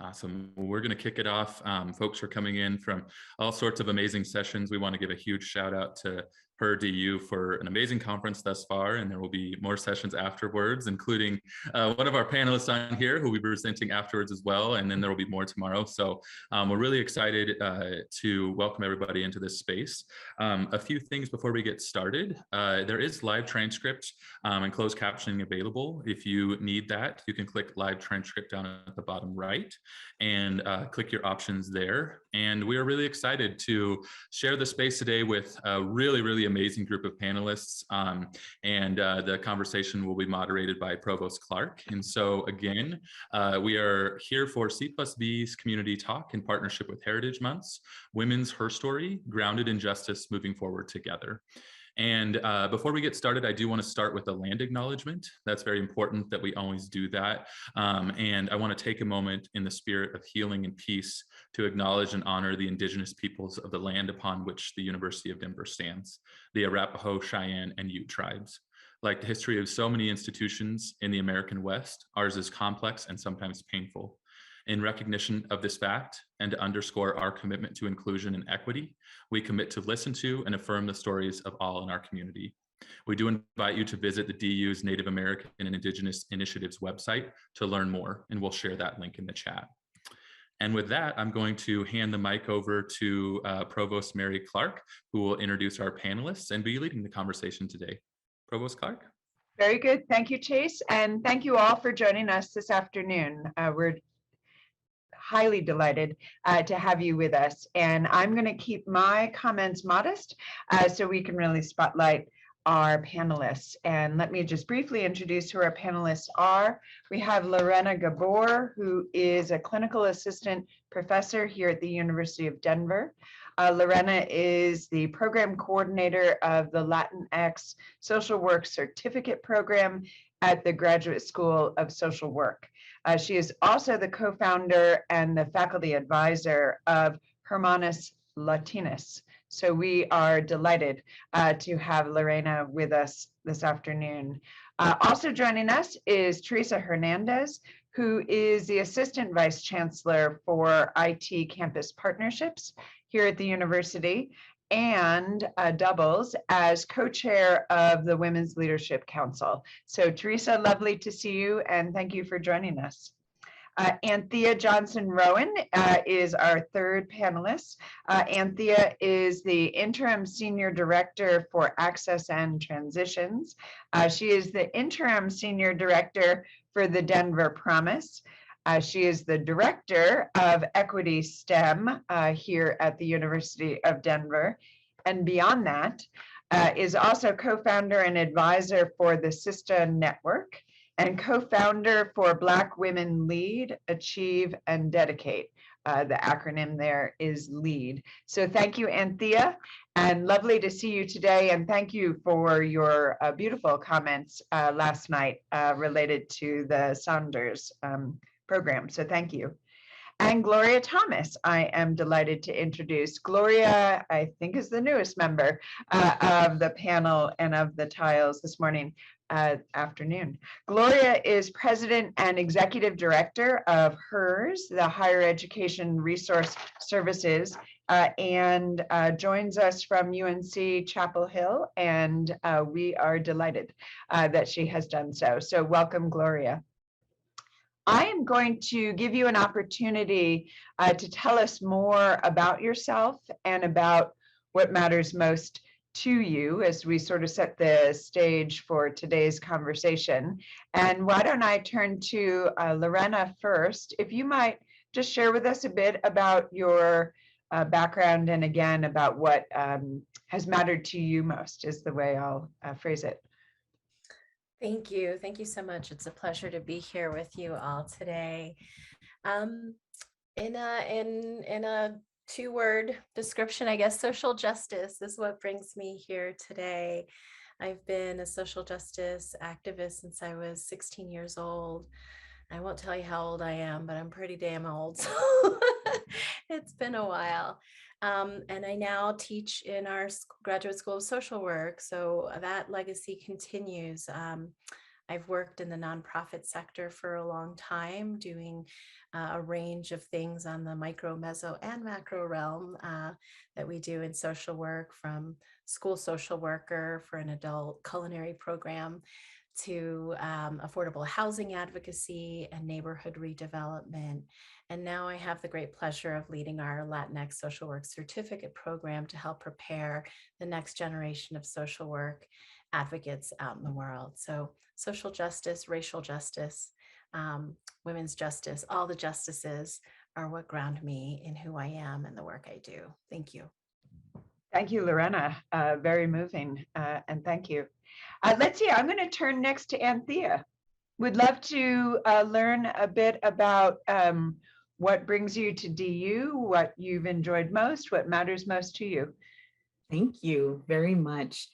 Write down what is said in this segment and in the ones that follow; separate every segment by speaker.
Speaker 1: Awesome. Well, we're going to kick it off. Folks are coming in from all sorts of amazing sessions. We want to give a huge shout out to HerDU for an amazing conference thus far, and there will be more sessions afterwards, including one of our panelists on here who will be presenting afterwards as well, and then there will be more tomorrow. So we're really excited to welcome everybody into this space. A few things before we get started. There is live transcript and closed captioning available. If you need that, you can click live transcript down at the bottom right and click your options there. And we are really excited to share the space today with a really amazing group of panelists. And the conversation will be moderated by Provost Clark. And so again, we are here for C+V's Community Talk in partnership with Heritage Months, Women's Herstory, Grounded in Justice, Moving Forward Together. And before we get started, I do want to start with a land acknowledgement. That's very important that we always do that. And I want to take a moment in the spirit of healing and peace to acknowledge and honor the indigenous peoples of the land upon which the University of Denver stands, the Arapaho, Cheyenne, and Ute tribes. Like the history of so many institutions in the American West, ours is complex and sometimes painful. In recognition of this fact and to underscore our commitment to inclusion and equity, we commit to listen to and affirm the stories of all in our community. We do invite you to visit the DU's Native American and Indigenous Initiatives website to learn more, and we'll share that link in the chat. And with that, I'm going to hand the mic over to Provost Mary Clark, who will introduce our panelists and be leading the conversation today. Provost Clark.
Speaker 2: Very good. Thank you, Chase. And thank you all for joining us this afternoon. We're highly delighted to have you with us. And I'm going to keep my comments modest so we can really spotlight our panelists. And let me just briefly introduce who our panelists are. We have Lorena Gabor, who is a clinical assistant professor here at the University of Denver. Lorena is the program coordinator of the Latinx Social Work Certificate Program at the Graduate School of Social Work. She is also the co-founder and the faculty advisor of Hermanas Latinas. So we are delighted to have Lorena with us this afternoon. Also joining us is Teresa Hernandez, who is the Assistant Vice Chancellor for IT Campus Partnerships here at the university, and doubles as co-chair of the Women's Leadership Council. So Teresa, lovely to see you, and thank you for joining us. Anthea Johnson-Rowan is our third panelist. Anthea is the Interim Senior Director for Access and Transitions. She is the Interim Senior Director for the Denver Promise. She is the Director of Equity STEM here at the University of Denver. And beyond that, is also co-founder and advisor for the SISTA Network and co-founder for Black Women Lead, Achieve, and Dedicate. The acronym there is LEAD. So thank you, Anthea, and lovely to see you today. And thank you for your beautiful comments last night related to the Saunders program. So thank you. And Gloria Thomas, I am delighted to introduce. Gloria, I think, is the newest member of the panel and of the tiles this morning. Afternoon. Gloria is president and executive director of HERS, the Higher Education Resource Services, and joins us from UNC Chapel Hill, and we are delighted that she has done so. So welcome, Gloria. I am going to give you an opportunity to tell us more about yourself and about what matters most to you as we sort of set the stage for today's conversation. And why don't I turn to Lorena first, if you might just share with us a bit about your background and again about what has mattered to you most is the way I'll phrase it.
Speaker 3: Thank you. Thank you so much. It's a pleasure to be here with you all today. In a two-word description, I guess, social justice is what brings me here today. I've been a social justice activist since I was 16 years old. I won't tell you how old I am, but I'm pretty damn old. So it's been a while. And I now teach in our Graduate School of Social Work. So that legacy continues. I've worked in the nonprofit sector for a long time, doing a range of things on the micro, meso, and macro realm that we do in social work, from school social worker for an adult culinary program to affordable housing advocacy and neighborhood redevelopment. And now I have the great pleasure of leading our Latinx social work certificate program to help prepare the next generation of social work advocates out in the world. So social justice, racial justice, women's justice, all the justices are what ground me in who I am and the work I do. Thank you.
Speaker 2: Thank you, Lorena. Very moving, and thank you. Let's see, I'm going to turn next to Anthea. Would love to learn a bit about what brings you to DU, what you've enjoyed most, what matters most to you.
Speaker 4: Thank you very much.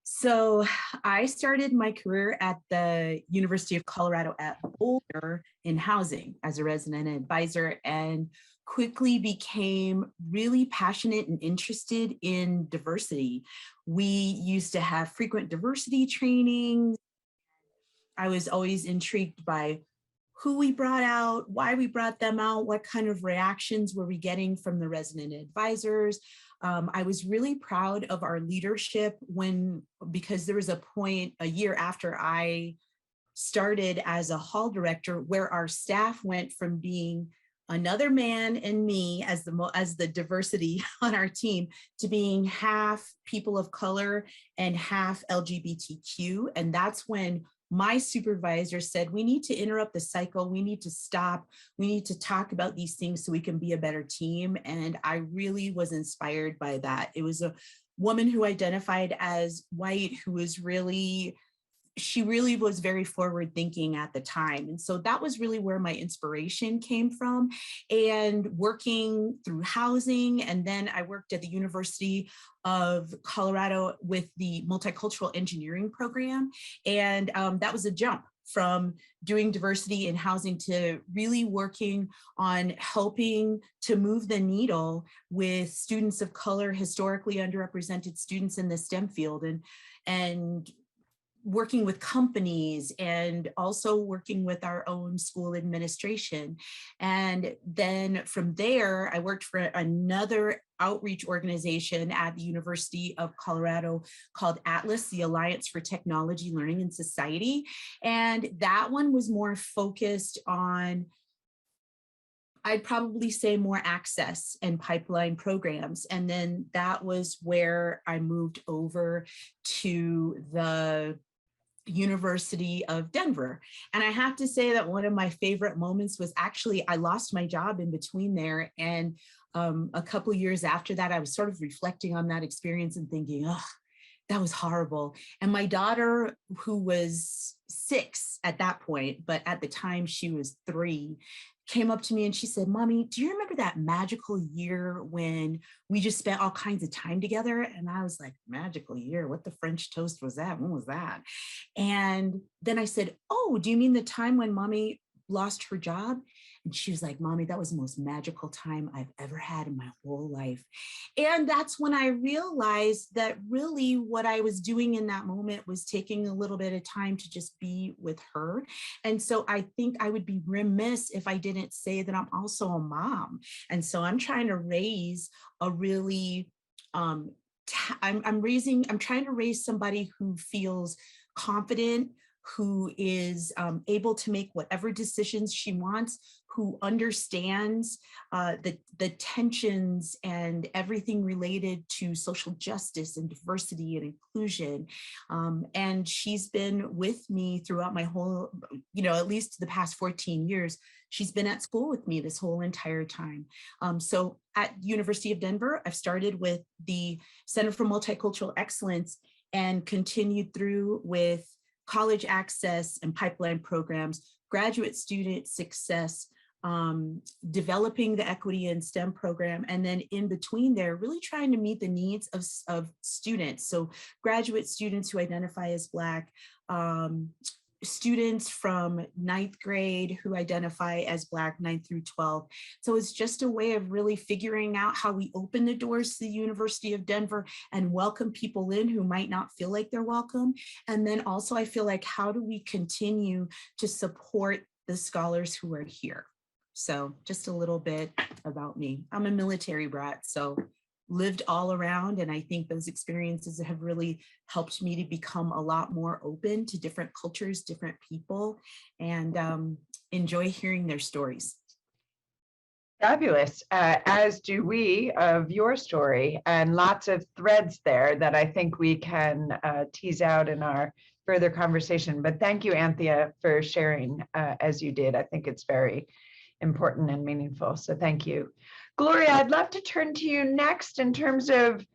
Speaker 4: So I started my career at the University of Colorado at Boulder in housing as a resident advisor, and quickly became really passionate and interested in diversity. We used to have frequent diversity trainings. I was always intrigued by who we brought out, why we brought them out, what kind of reactions were we getting from the resident advisors. I was really proud of our leadership because there was a point a year after I started as a hall director where our staff went from being another man and me as the diversity on our team to being half people of color and half LGBTQ. And that's when my supervisor said, we need to interrupt the cycle. We need to stop. We need to talk about these things so we can be a better team. And I really was inspired by that. It was a woman who identified as white, she really was very forward thinking at the time. And so that was really where my inspiration came from. And working through housing, and then I worked at the University of Colorado with the multicultural engineering program. And that was a jump from doing diversity in housing to really working on helping to move the needle with students of color, historically underrepresented students in the STEM field, and working with companies and also working with our own school administration. And then from there, I worked for another outreach organization at the University of Colorado called Atlas, the Alliance for Technology, Learning, and Society. And that one was more focused on, I'd probably say, more access and pipeline programs. And then that was where I moved over to the University of Denver. And I have to say that one of my favorite moments was actually, I lost my job in between there. And a couple of years after that, I was sort of reflecting on that experience and thinking, oh, that was horrible. And my daughter, who was 6 at that point, but at the time she was 3, came up to me and she said, Mommy, do you remember that magical year when we just spent all kinds of time together? And I was like, magical year? What the French toast was that? When was that? And then I said, oh, do you mean the time when Mommy lost her job? And she was like, Mommy, that was the most magical time I've ever had in my whole life. And that's when I realized that really what I was doing in that moment was taking a little bit of time to just be with her. And so I think I would be remiss if I didn't say that I'm also a mom. And so I'm trying to raise a really, I'm trying to raise somebody who feels confident, who is able to make whatever decisions she wants, who understands the tensions and everything related to social justice and diversity and inclusion. And she's been with me throughout my whole, at least the past 14 years. She's been at school with me this whole entire time. So at University of Denver, I've started with the Center for Multicultural Excellence and continued through with college access and pipeline programs, graduate student success, developing the equity and STEM program, and then in between there, really trying to meet the needs of students. So graduate students who identify as Black, students from 9th grade who identify as Black, 9th through 12th. So it's just a way of really figuring out how we open the doors to the University of Denver and welcome people in who might not feel like they're welcome. And then also I feel like, how do we continue to support the scholars who are here? So just a little bit about me. I'm a military brat, so lived all around, and I think those experiences have really helped me to become a lot more open to different cultures, different people, and enjoy hearing their stories.
Speaker 2: Fabulous, as do we of your story, and lots of threads there that I think we can tease out in our further conversation. But thank you, Anthea, for sharing as you did. I think it's very important and meaningful, so thank you. Gloria, I'd love to turn to you next in terms of,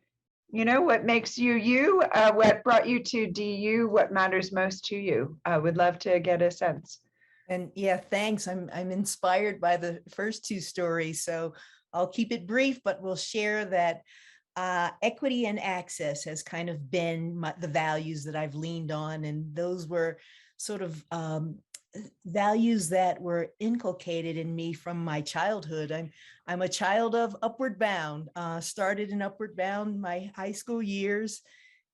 Speaker 2: what makes you you, what brought you to DU, what matters most to you. I would love to get a sense.
Speaker 5: And yeah, thanks. I'm inspired by the first two stories, so I'll keep it brief, but we'll share that equity and access has kind of been the values that I've leaned on, and those were sort of values that were inculcated in me from my childhood. I'm a child of Upward Bound, started in Upward Bound my high school years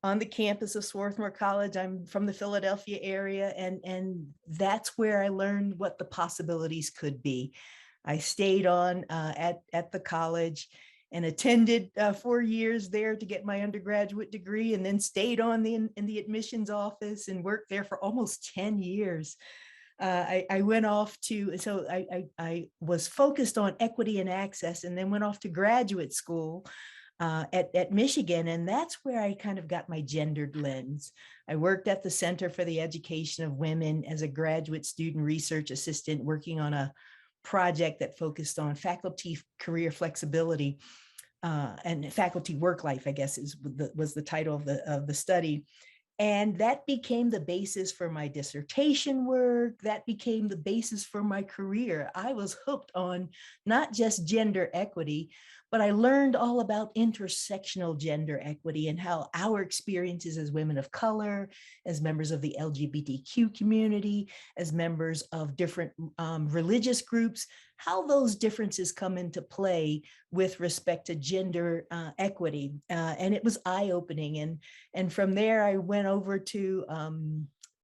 Speaker 5: on the campus of Swarthmore College. I'm from the Philadelphia area, and that's where I learned what the possibilities could be. I stayed on at the college and attended 4 years there to get my undergraduate degree, and then stayed on in the admissions office and worked there for almost 10 years. I went off to, so I was focused on equity and access, and then went off to graduate school at Michigan. And that's where I kind of got my gendered lens. I worked at the Center for the Education of Women as a graduate student research assistant, working on a project that focused on faculty career flexibility and faculty work life, I guess was the title of the study. And that became the basis for my dissertation work. That became the basis for my career. I was hooked on not just gender equity, but I learned all about intersectional gender equity and how our experiences as women of color, as members of the LGBTQ community, as members of different religious groups, how those differences come into play with respect to gender equity. And it was eye-opening. And from there, I went over to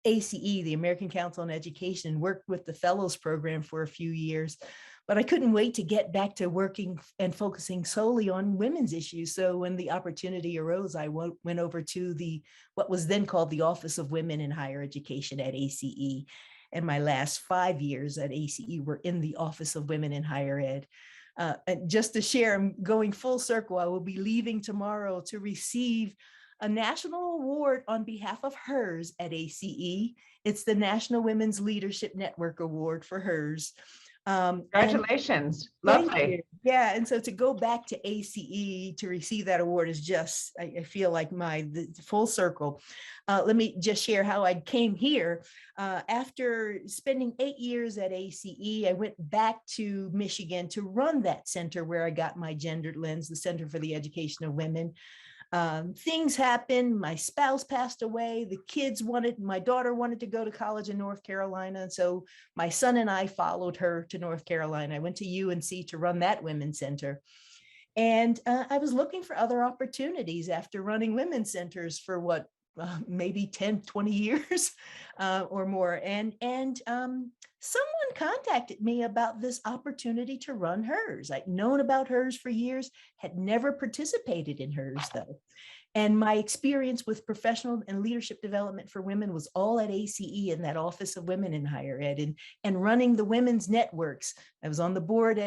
Speaker 5: ACE, the American Council on Education, and worked with the Fellows Program for a few years. But I couldn't wait to get back to working and focusing solely on women's issues. So when the opportunity arose, I went over to what was then called the Office of Women in Higher Education at ACE. And my last 5 years at ACE were in the Office of Women in Higher Ed. And just to share, I'm going full circle. I will be leaving tomorrow to receive a national award on behalf of HERS at ACE. It's the National Women's Leadership Network Award for HERS.
Speaker 2: Congratulations. Lovely.
Speaker 5: Yeah, and so to go back to ACE to receive that award is just, I feel like the full circle. Let me just share how I came here. After spending 8 years at ACE, I went back to Michigan to run that center where I got my gendered lens, the Center for the Education of Women. Things happened. My spouse passed away. My daughter wanted to go to college in North Carolina. So my son and I followed her to North Carolina. I went to UNC to run that women's center. And I was looking for other opportunities after running women's centers for maybe 10, 20 years or more. And someone contacted me about this opportunity to run HERS. I'd known about HERS for years, had never participated in HERS though. And my experience with professional and leadership development for women was all at ACE in that Office of Women in Higher Ed and running the women's networks. I was on the board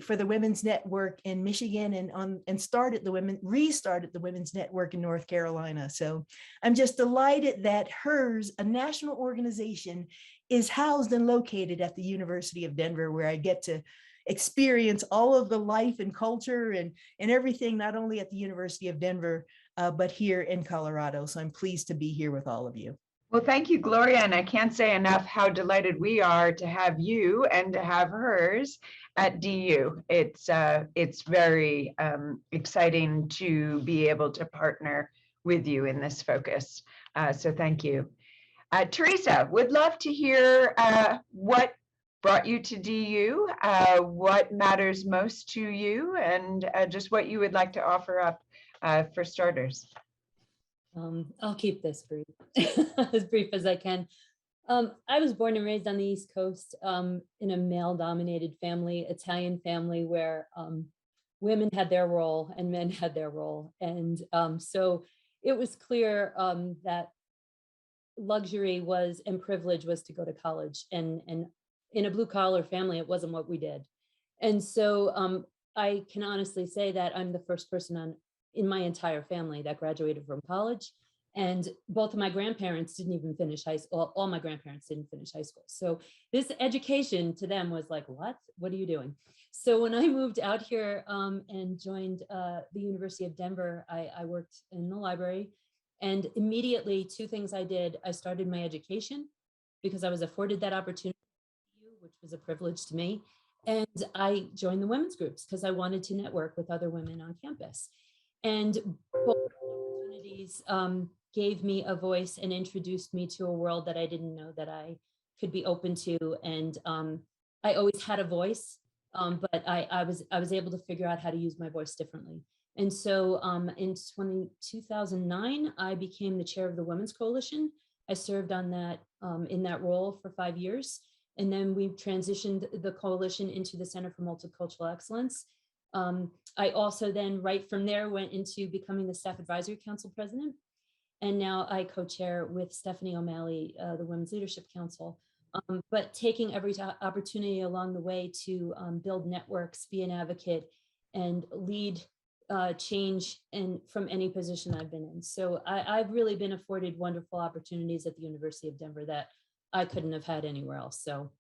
Speaker 5: for the Women's Network in Michigan and restarted the Women's Network in North Carolina. So I'm just delighted that HERS, a national organization, is housed and located at the University of Denver, where I get to experience all of the life and culture and everything, not only at the University of Denver, but here in Colorado. So I'm pleased to be here with all of you.
Speaker 2: Well, thank you, Gloria. And I can't say enough how delighted we are to have you and to have HERS at DU. It's very exciting to be able to partner with you in this focus. So thank you. Teresa, would love to hear what brought you to DU, what matters most to you, and just what you would like to offer up for starters.
Speaker 6: I'll keep this brief, as brief as I can. I was born and raised on the East Coast in a male-dominated family, Italian family, where women had their role and men had their role. And so it was clear that luxury was and privilege was to go to college. And in a blue-collar family, it wasn't what we did. And so I can honestly say that I'm the first person in my entire family that graduated from college. And both of my grandparents didn't even finish high school. All my grandparents didn't finish high school. So this education to them was like, what are you doing? So when I moved out here and joined the University of Denver, I worked in the library. And immediately, two things I did. I started my education because I was afforded that opportunity, which was a privilege to me. And I joined the women's groups because I wanted to network with other women on campus. And both opportunities gave me a voice and introduced me to a world that I didn't know that I could be open to. And I always had a voice, but I was able to figure out how to use my voice differently. And so in 2009, I became the chair of the Women's Coalition. I served on that in that role for 5 years. And then we transitioned the coalition into the Center for Multicultural Excellence. I also then, right from there, went into becoming the Staff Advisory Council president. And now I co-chair with Stephanie O'Malley, the Women's Leadership Council. But taking every opportunity along the way to build networks, be an advocate, and lead change from any position I've been in. So I've really been afforded wonderful opportunities at the University of Denver that I couldn't have had anywhere else. So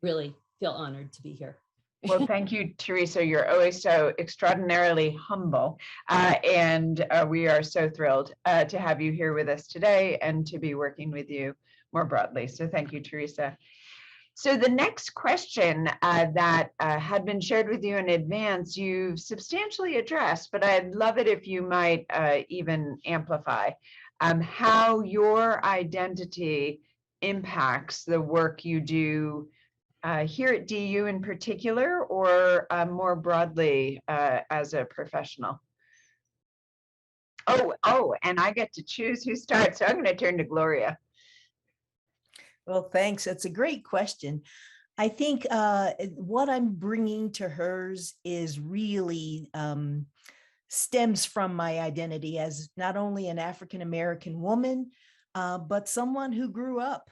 Speaker 6: really feel honored to be here.
Speaker 2: Well, thank you, Teresa. You're always so extraordinarily humble. And we are so thrilled to have you here with us today and to be working with you more broadly. So thank you, Teresa. So the next question that had been shared with you in advance, you've substantially addressed, but I'd love it if you might even amplify how your identity impacts the work you do here at DU in particular, or more broadly as a professional. Oh, and I get to choose who starts, so I'm going to turn to Gloria.
Speaker 5: Well, thanks. That's a great question. I think what I'm bringing to hers is really stems from my identity as not only an African-American woman, but someone who grew up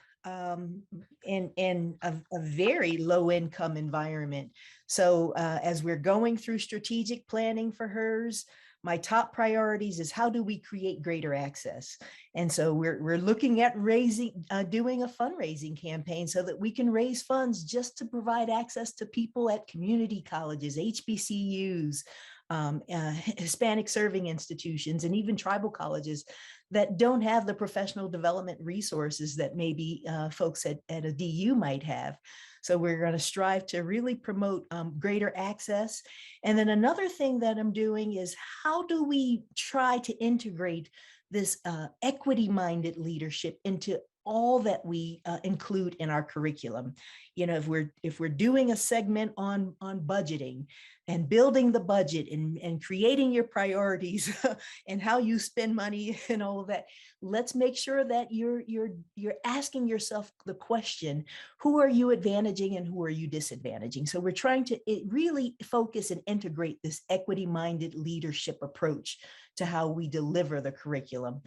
Speaker 5: in a very low income environment. So as we're going through strategic planning for hers, my top priorities is how do we create greater access? And so we're looking at doing a fundraising campaign so that we can raise funds just to provide access to people at community colleges, HBCUs, Hispanic serving institutions, and even tribal colleges that don't have the professional development resources that maybe folks at a DU might have. So we're going to strive to really promote greater access. And then another thing that I'm doing is how do we try to integrate this equity-minded leadership into all that we include in our curriculum. You know, if we're doing a segment on budgeting and building the budget and creating your priorities and how you spend money and all of that, let's make sure that you're asking yourself the question, who are you advantaging and who are you disadvantaging? So we're trying to really focus and integrate this equity-minded leadership approach to how we deliver the curriculum.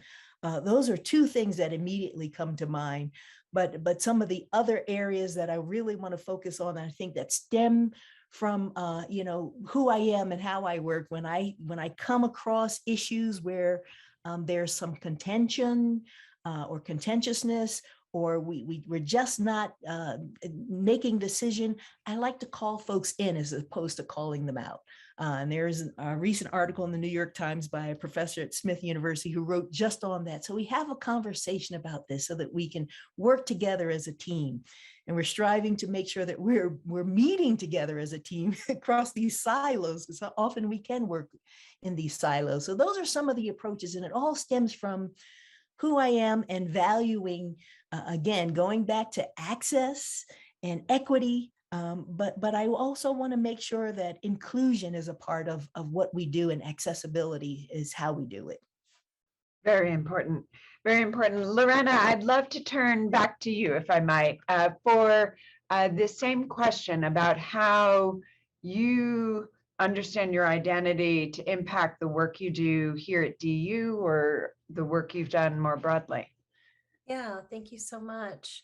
Speaker 5: Those are two things that immediately come to mind, but some of the other areas that I really want to focus on, I think that stem from you know, who I am and how I work. When I come across issues where there's some contention or contentiousness, or we're just not making decision, I like to call folks in as opposed to calling them out. And there's a recent article in the New York Times by a professor at Smith University who wrote just on that. So we have a conversation about this so that we can work together as a team. And we're striving to make sure that we're meeting together as a team across these silos, because often we can work in these silos. So those are some of the approaches, and it all stems from who I am and valuing, again, going back to access and equity. But I also want to make sure that inclusion is a part of what we do, and accessibility is how we do it.
Speaker 2: Very important. Very important. Lorena, I'd love to turn back to you, if I might, for this same question about how you understand your identity to impact the work you do here at DU or the work you've done more broadly.
Speaker 3: Yeah, thank you so much.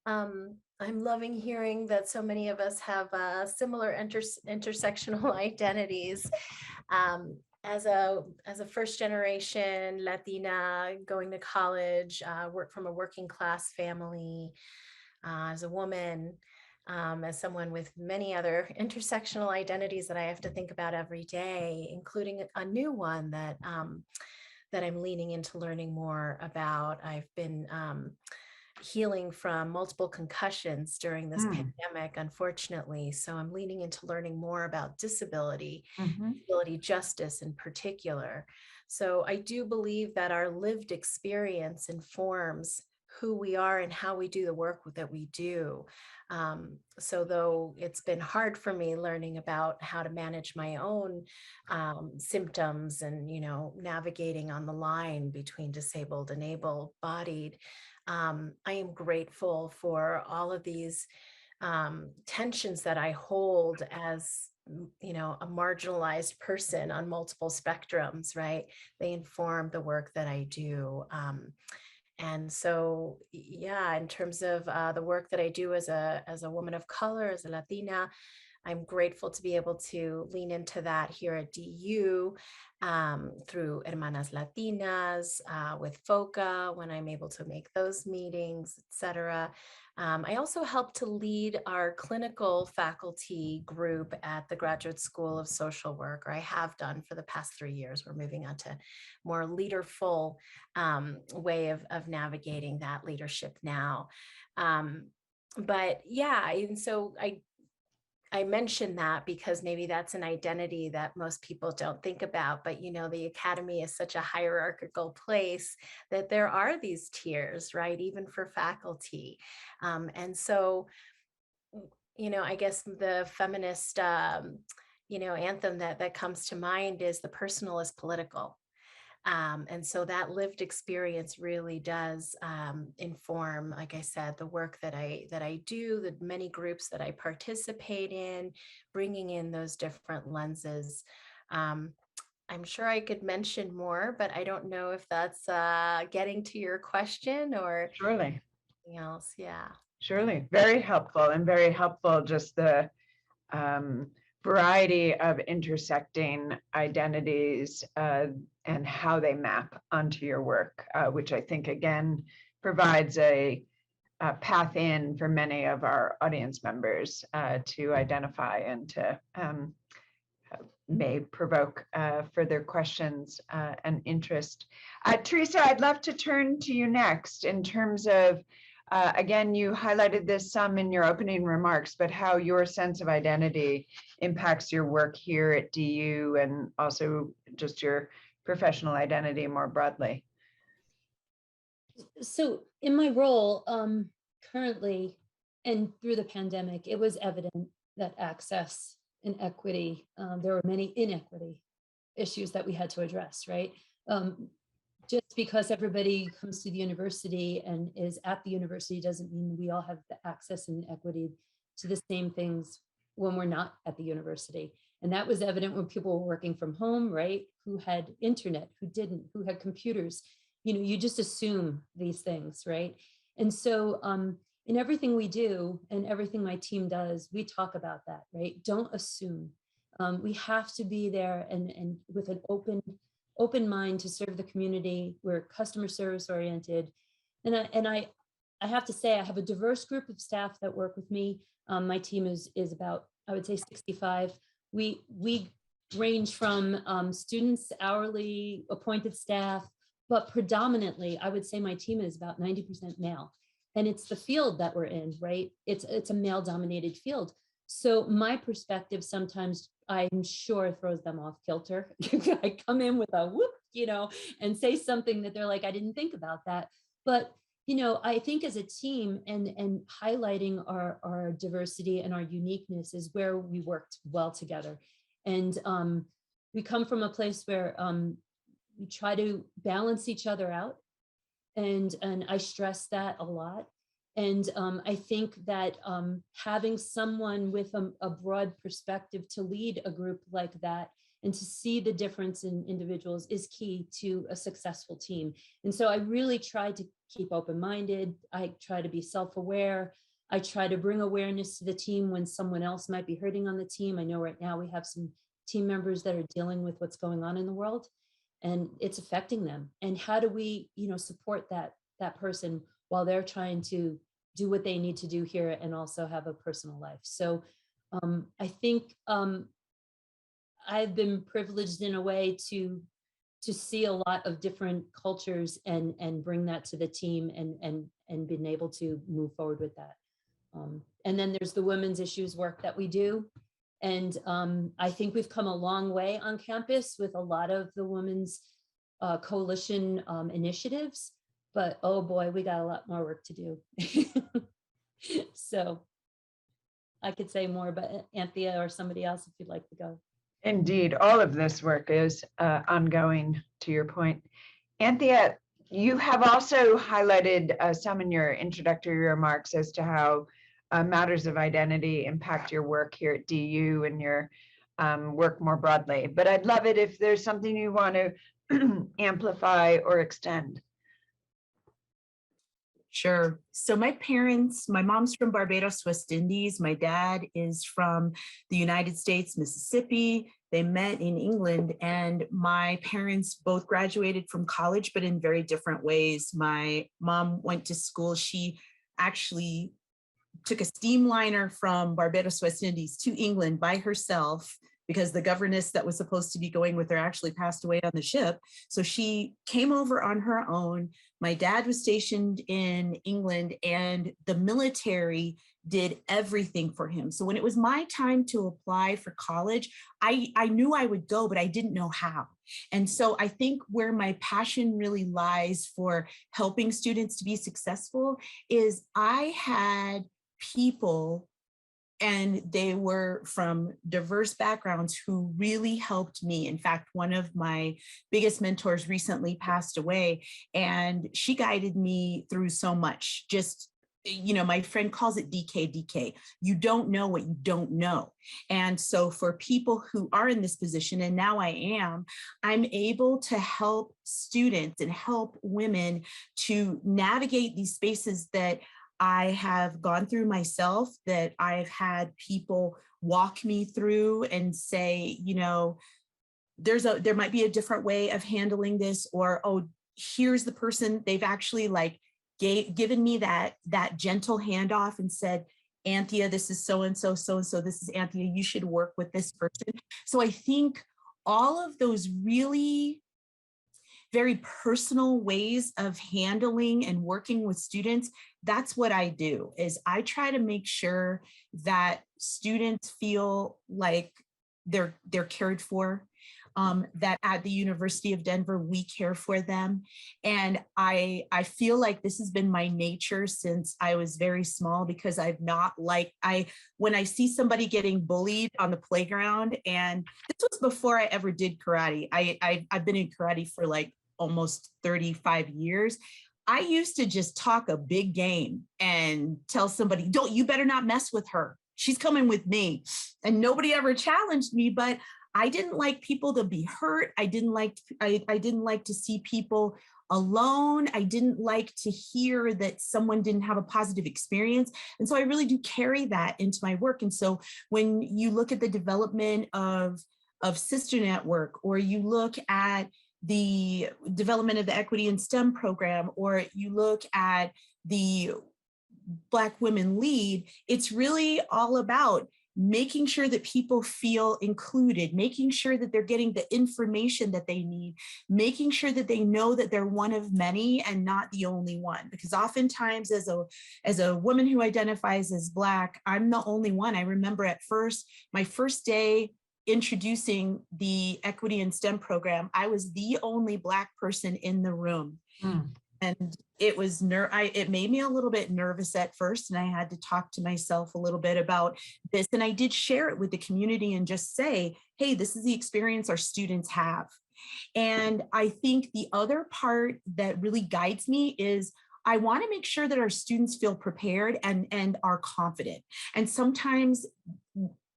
Speaker 3: I'm loving hearing that so many of us have similar intersectional identities. As a first generation Latina going to college, work from a working class family, as a woman, as someone with many other intersectional identities that I have to think about every day, including a new one that that I'm leaning into learning more about. I've been healing from multiple concussions during this pandemic, unfortunately. So I'm leaning into learning more about disability, disability justice in particular. So I do believe that our lived experience informs who we are and how we do the work that we do. So though it's been hard for me learning about how to manage my own symptoms and, you know, navigating on the line between disabled and able-bodied, I am grateful for all of these tensions that I hold as, you know, a marginalized person on multiple spectrums, right? They inform the work that I do. And so, yeah, in terms of the work that I do as a woman of color, as a Latina, I'm grateful to be able to lean into that here at DU through Hermanas Latinas, with FOCA, when I'm able to make those meetings, et cetera. I also help to lead our clinical faculty group at the Graduate School of Social Work, or I have done for the past 3 years. We're moving on to more leaderful way of navigating that leadership now. But yeah, and so I mention that because maybe that's an identity that most people don't think about, but you know, the academy is such a hierarchical place that there are these tiers, right? Even for faculty. And so, you know, I guess the feminist, you know, anthem that comes to mind is the personal is political. And so that lived experience really does inform, like I said, the work that I do, the many groups that I participate in, bringing in those different lenses. I'm sure I could mention more, but I don't know if that's getting to your question or
Speaker 2: Surely.
Speaker 3: anything else. Yeah.
Speaker 2: Surely. Very helpful, and very helpful, just the variety of intersecting identities and how they map onto your work, which I think, again, provides a path in for many of our audience members to identify and to may provoke further questions and interest. Teresa, I'd love to turn to you next in terms of, again, you highlighted this some in your opening remarks, but how your sense of identity impacts your work here at DU and also just your professional identity more broadly.
Speaker 6: So in my role currently and through the pandemic, it was evident that access and equity, there were many inequity issues that we had to address, right? Just because everybody comes to the university and is at the university doesn't mean we all have the access and equity to the same things when we're not at the university. And that was evident when people were working from home, right? Who had internet, who didn't, who had computers. You know, you just assume these things, right? And so in everything we do and everything my team does, we talk about that, right? Don't assume. We have to be there and with an open mind to serve the community. We're customer service oriented. And I have to say, I have a diverse group of staff that work with me. My team is about, I would say, 65. We range from students, hourly appointed staff, but predominantly, I would say my team is about 90% male. And it's the field that we're in, right? It's a male dominated field. So my perspective sometimes, I'm sure, throws them off kilter. I come in with a whoop, and say something that they're like, I didn't think about that. But, I think as a team and highlighting our diversity and our uniqueness is where we worked well together. And we come from a place where we try to balance each other out. And I stress that a lot. And I think that having someone with a broad perspective to lead a group like that and to see the difference in individuals is key to a successful team. And so I really try to keep open-minded. I try to be self-aware. I try to bring awareness to the team when someone else might be hurting on the team. I know right now we have some team members that are dealing with what's going on in the world and it's affecting them. And how do we, support that person while they're trying to do what they need to do here and also have a personal life. So I think I've been privileged in a way to see a lot of different cultures and bring that to the team and been able to move forward with that. And then there's the women's issues work that we do. And I think we've come a long way on campus with a lot of the women's coalition initiatives, but oh boy, we got a lot more work to do. So I could say more, but Anthea or somebody else, if you'd like to go.
Speaker 2: Indeed, all of this work is ongoing, to your point. Anthea, you have also highlighted some in your introductory remarks as to how matters of identity impact your work here at DU and your work more broadly. But I'd love it if there's something you want to amplify or extend.
Speaker 4: Sure. So my mom's from Barbados, West Indies. My dad is from the United States, Mississippi. They met in England, and my parents both graduated from college, but in very different ways. My mom went to school. She actually took a steamliner from Barbados, West Indies to England by herself because the governess that was supposed to be going with her actually passed away on the ship. So she came over on her own. My dad was stationed in England and the military did everything for him. So when it was my time to apply for college, I knew I would go, but I didn't know how. And so I think where my passion really lies for helping students to be successful is I had people, and they were from diverse backgrounds, who really helped me. In fact, one of my biggest mentors recently passed away, and she guided me through so much. Just, my friend calls it DK. You don't know what you don't know. And so for people who are in this position, and now I'm able to help students and help women to navigate these spaces that I have gone through myself, that I've had people walk me through and say, there might be a different way of handling this, or, oh, here's the person, they've actually given me that gentle handoff and said, Anthea, this is so-and-so, this is Anthea, you should work with this person. So I think all of those really very personal ways of handling and working with students, that's what I do, is I try to make sure that students feel like they're cared for, that at the University of Denver, we care for them. And I feel like this has been my nature since I was very small, because when I see somebody getting bullied on the playground, and this was before I ever did karate. I've been in karate for almost 35 years. I used to just talk a big game and tell somebody, you better not mess with her. She's coming with me. And nobody ever challenged me, but I didn't like people to be hurt. I didn't like to see people alone. I didn't like to hear that someone didn't have a positive experience. And so I really do carry that into my work. And so when you look at the development of Sister Network, or you look at the development of the Equity in STEM program, or you look at the Black Women Lead, it's really all about making sure that people feel included, making sure that they're getting the information that they need, making sure that they know that they're one of many and not the only one. Because oftentimes as a woman who identifies as Black, I'm the only one. I remember my first day introducing the Equity in STEM program, I was the only Black person in the room. And it was it made me a little bit nervous at first, and I had to talk to myself a little bit about this. And I did share it with the community and just say, hey, this is the experience our students have. And I think the other part that really guides me is I want to make sure that our students feel prepared and are confident. And sometimes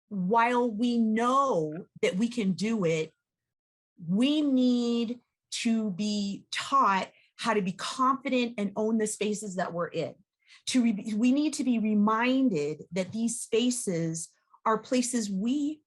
Speaker 4: while we know that we can do it, we need to be taught how to be confident and own the spaces that we're in. We need to be reminded that these spaces are places we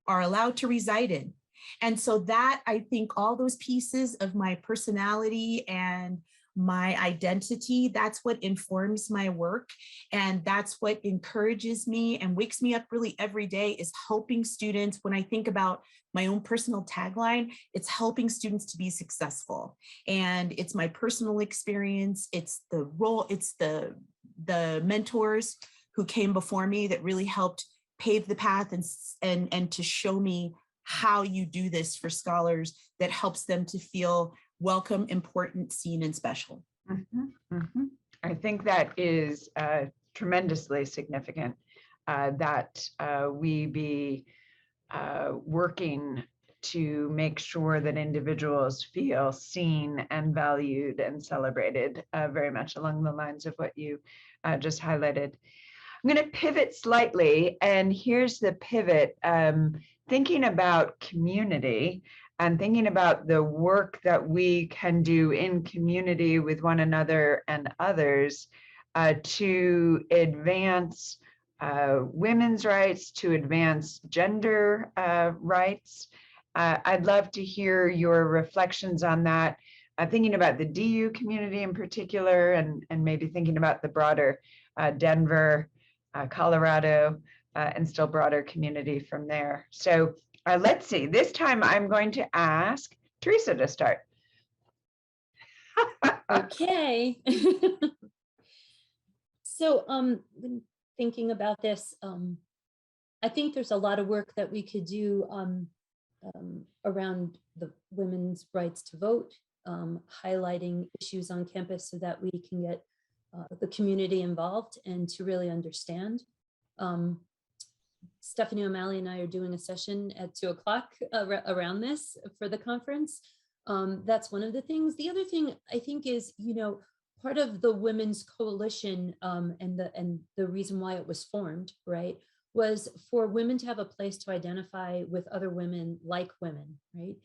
Speaker 4: are allowed to reside in. And so that, I think all those pieces of my personality and my identity, that's what informs my work. And that's what encourages me and wakes me up really every day, is helping students. When I think about my own personal tagline, it's helping students to be successful. And it's my personal experience. It's the role, it's the mentors who came before me that really helped pave the path and to show me how you do this for scholars, that helps them to feel welcome, important, seen, and special.
Speaker 2: I think that is tremendously significant, that we be working to make sure that individuals feel seen and valued and celebrated, very much along the lines of what you just highlighted. I'm going to pivot slightly, and here's the pivot. Thinking about community and thinking about the work that we can do in community with one another and others to advance women's rights, to advance gender rights. I'd love to hear your reflections on that, thinking about the DU community in particular, and maybe thinking about the broader Denver, Colorado, and still broader community from there. So let's see, this time I'm going to ask Teresa to start.
Speaker 6: Okay. So when thinking about this, I think there's a lot of work that we could do around the women's rights to vote, highlighting issues on campus so that we can get the community involved and to really understand. Stephanie O'Malley and I are doing a session at 2 o'clock around this for the conference. That's one of the things. The other thing I think is, part of the Women's Coalition and the reason why it was formed, right, was for women to have a place to identify with other women like women, right?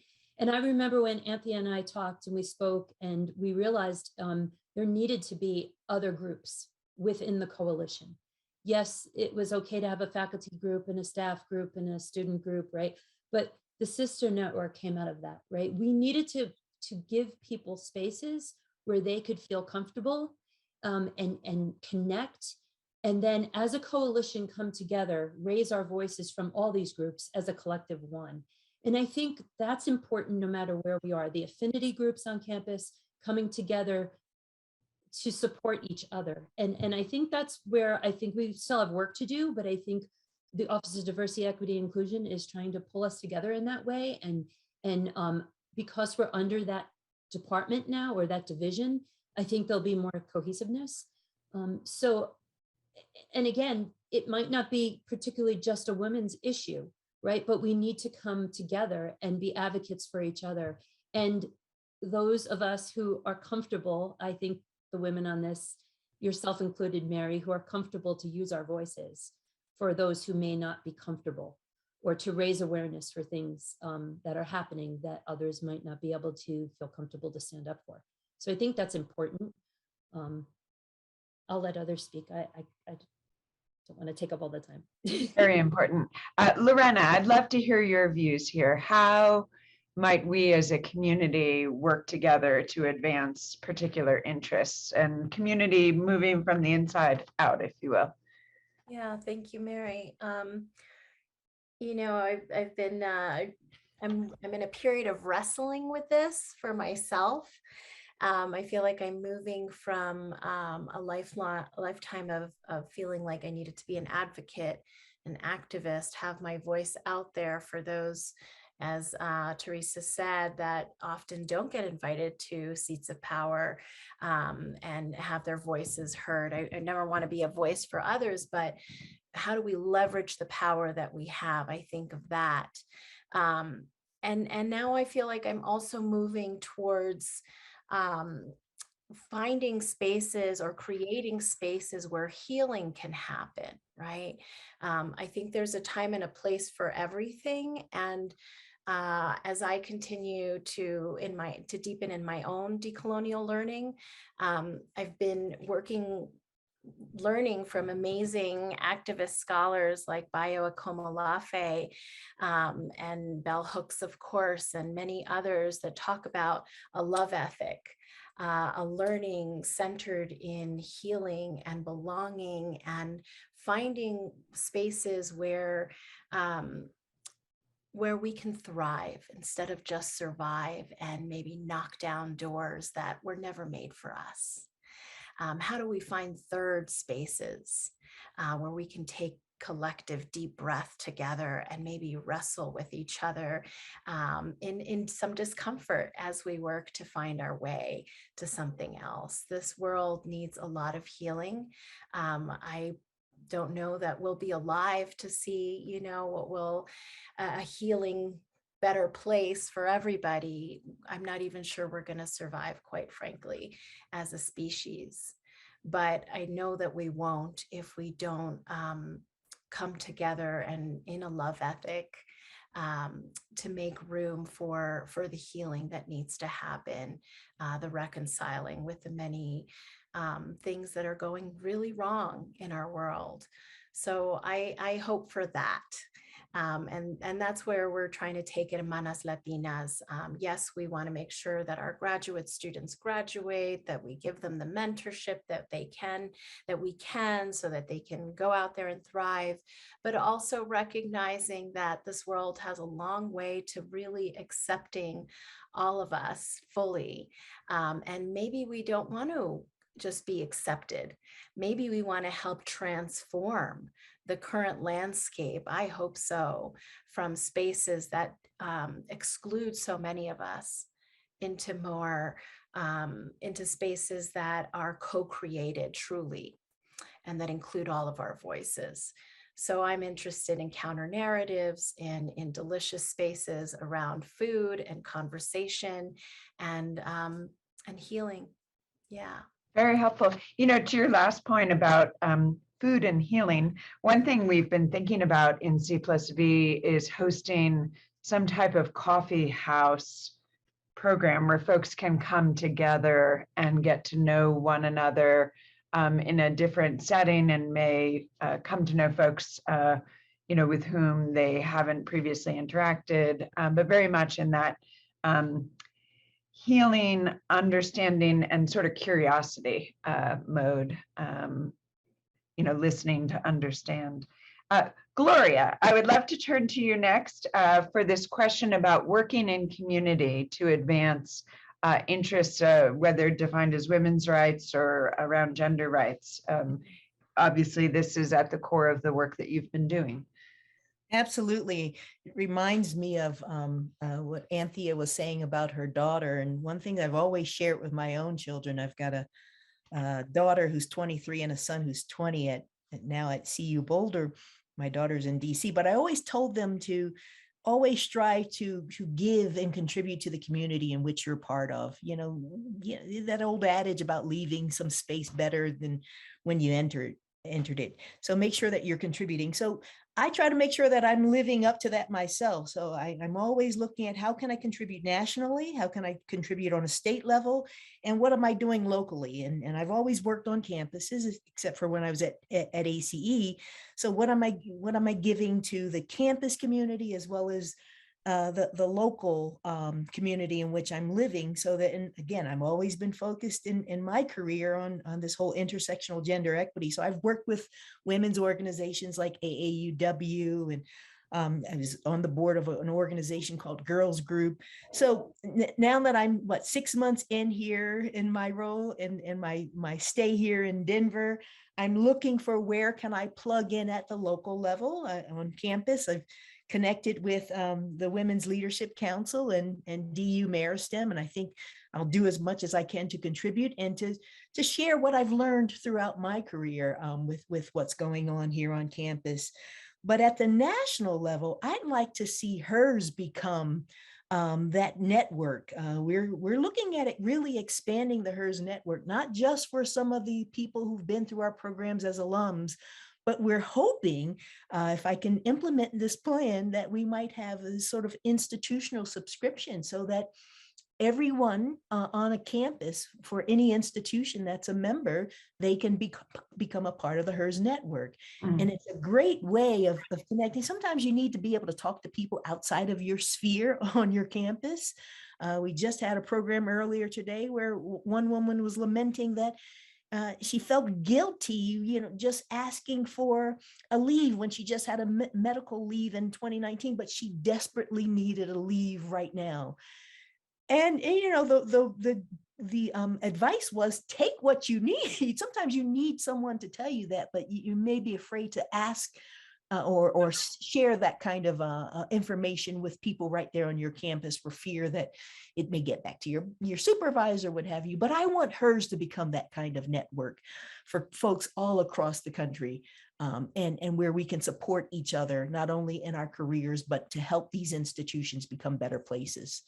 Speaker 6: And I remember when Anthea and I talked and we spoke and we realized there needed to be other groups within the coalition. Yes, it was okay to have a faculty group and a staff group and a student group, right? But the sister network came out of that, right? We needed to give people spaces where they could feel comfortable and connect. And then as a coalition come together, raise our voices from all these groups as a collective one. And I think that's important no matter where we are. The affinity groups on campus coming together to support each other. And I think that's where I think we still have work to do, but I think the Office of Diversity, Equity, and Inclusion is trying to pull us together in that way. And because we're under that department now, or that division, I think there'll be more cohesiveness. And again, it might not be particularly just a women's issue, right? But we need to come together and be advocates for each other. And those of us who are comfortable, I think the women on this, yourself included, Mary, who are comfortable to use our voices for those who may not be comfortable, or to raise awareness for things that are happening that others might not be able to feel comfortable to stand up for. So I think that's important. I'll let others speak. I don't want to take up all the time.
Speaker 2: Very important. Lorena, I'd love to hear your views here. How might we as a community work together to advance particular interests and community moving from the inside out, if you will?
Speaker 3: Yeah, thank you, Mary. I've been, I'm in a period of wrestling with this for myself. I feel like I'm moving from a lifetime of feeling like I needed to be an advocate an activist, have my voice out there for those, as Teresa said, that often don't get invited to seats of power and have their voices heard. I never want to be a voice for others, but how do we leverage the power that we have? I think of that. And now I feel like I'm also moving towards finding spaces or creating spaces where healing can happen, right? I think there's a time and a place for everything. And as I continue to deepen in my own decolonial learning, I've been learning from amazing activist scholars like Bayo Akomolafe and Bell Hooks, of course, and many others that talk about a love ethic, a learning centered in healing and belonging and finding spaces where we can thrive instead of just survive and maybe knock down doors that were never made for us. How do we find third spaces where we can take collective deep breath together and maybe wrestle with each other in some discomfort as we work to find our way to something else? This world needs a lot of healing. I don't know that we'll be alive to see, what will a healing better place for everybody. I'm not even sure we're going to survive, quite frankly, as a species. But I know that we won't if we don't come together and in a love ethic to make room for the healing that needs to happen, the reconciling with the many things that are going really wrong in our world. So I hope for that. And that's where we're trying to take it in Manas Latinas. Yes, we want to make sure that our graduate students graduate, that we give them the mentorship that we can, so that they can go out there and thrive, but also recognizing that this world has a long way to really accepting all of us fully. And maybe we don't want to just be accepted. Maybe we want to help transform the current landscape, I hope so, from spaces that exclude so many of us into spaces that are co-created truly, and that include all of our voices. So I'm interested in counter narratives and in delicious spaces around food and conversation and healing. Yeah.
Speaker 2: Very helpful. To your last point about food and healing, one thing we've been thinking about in C+V is hosting some type of coffee house program where folks can come together and get to know one another in a different setting, and may come to know folks with whom they haven't previously interacted, but very much in that healing, understanding, and sort of curiosity mode, listening to understand. Gloria, I would love to turn to you next for this question about working in community to advance interests, whether defined as women's rights or around gender rights. Obviously, this is at the core of the work that you've been doing.
Speaker 5: Absolutely. It reminds me of what Anthea was saying about her daughter. And one thing I've always shared with my own children, I've got a daughter who's 23 and a son who's 20 now at CU Boulder. My daughter's in DC, but I always told them to always strive to give and contribute to the community in which you're part of. That old adage about leaving some space better than when you entered it. So make sure that you're contributing. So I try to make sure that I'm living up to that myself. So I'm always looking at how can I contribute nationally? How can I contribute on a state level? And what am I doing locally? And I've always worked on campuses, except for when I was at ACE. So what am I giving to the campus community as well as the local community in which I'm living, so that, and again, I've always been focused in my career on this whole intersectional gender equity. So I've worked with women's organizations like AAUW and I was on the board of an organization called Girls Group. So now that I'm 6 months in here in my role in my stay here in Denver, I'm looking for where can I plug in at the local level on campus. I've connected with the Women's Leadership Council and DU Meristem, and I think I'll do as much as I can to contribute and to share what I've learned throughout my career with what's going on here on campus. But at the national level, I'd like to see HERS become that network. We're looking at it really expanding the HERS network, not just for some of the people who've been through our programs as alums, but we're hoping if I can implement this plan that we might have a sort of institutional subscription so that everyone on a campus for any institution that's a member, they can become a part of the HERS network. And it's a great way of connecting. Sometimes you need to be able to talk to people outside of your sphere on your campus. We just had a program earlier today where one woman was lamenting that she felt guilty, just asking for a leave when she just had a medical leave in 2019, but she desperately needed a leave right now. And the advice was take what you need. Sometimes you need someone to tell you that, but you may be afraid to ask or share that kind of information with people right there on your campus for fear that it may get back to your supervisor, what have you. But I want HERS to become that kind of network for folks all across the country, and where we can support each other, not only in our careers, but to help these institutions become better places.